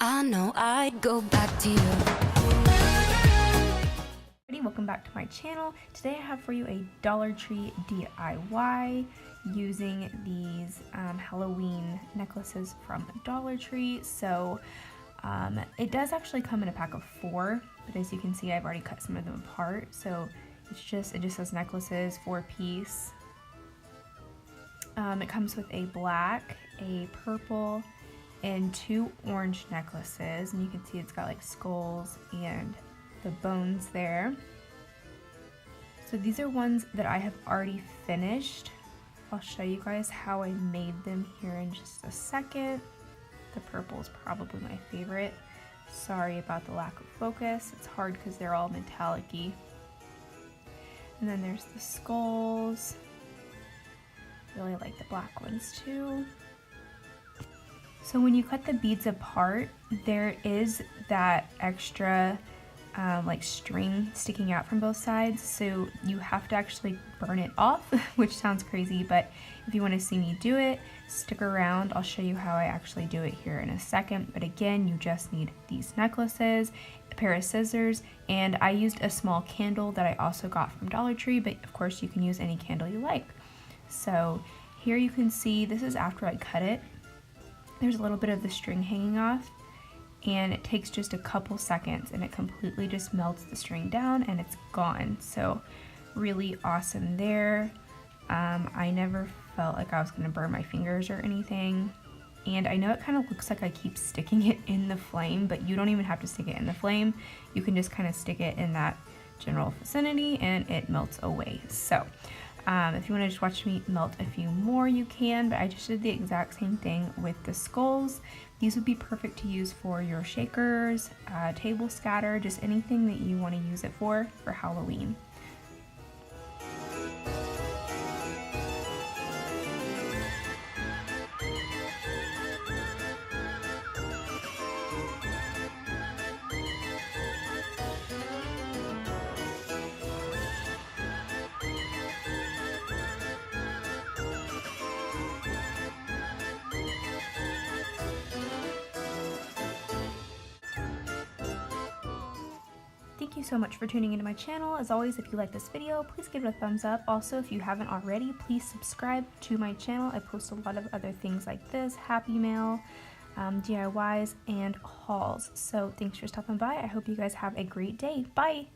I know I'd go back to you. Welcome back to my channel. Today I have for you a Dollar Tree DIY using these Halloween necklaces from Dollar Tree. So it does actually come in a pack of 4, but as you can see I've already cut some of them apart. So it just says necklaces, 4-piece. It comes with a black, a purple, and 2 orange necklaces, and you can see it's got like skulls and the bones there. So these are ones that I have already finished. I'll show you guys how I made them here in just a second. The purple is probably my favorite. Sorry about the lack of focus. It's hard because they're all metallic-y. And then there's the skulls. Really like the black ones too. So when you cut the beads apart, there is that extra like string sticking out from both sides, so you have to actually burn it off, which sounds crazy, but if you want to see me do it, stick around. I'll show you how I actually do it here in a second. But again, you just need these necklaces, a pair of scissors, and I used a small candle that I also got from Dollar Tree, but of course you can use any candle you like. So here you can see, this is after I cut it. There's a little bit of the string hanging off, and it takes just a couple seconds and it completely just melts the string down and it's gone. So really awesome there. I never felt like I was gonna burn my fingers or anything. And I know it kind of looks like I keep sticking it in the flame, but you don't even have to stick it in the flame. You can just kind of stick it in that general vicinity and it melts away. So if you want to just watch me melt a few more, you can, but I just did the exact same thing with the skulls. These would be perfect to use for your shakers, table scatter, just anything that you want to use it for Halloween. Thank you so much for tuning into my channel. As always, if you like this video, please give it a thumbs up. Also, if you haven't already, please subscribe to my channel. I post a lot of other things like this, Happy Mail, DIYs, and hauls. So thanks for stopping by. I hope you guys have a great day. Bye!